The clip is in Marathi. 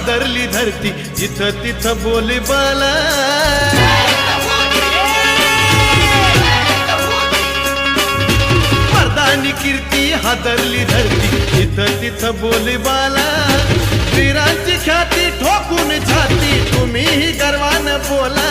हादरली धरती, जिथं तिथं बोलीबाला. मर्दानी कीर्ती हादरली धरती, जिथं तिथं बोलीबाला. वीरांची ख्याती ठोकून छाती, तुम्हीही गर्वानं बोला.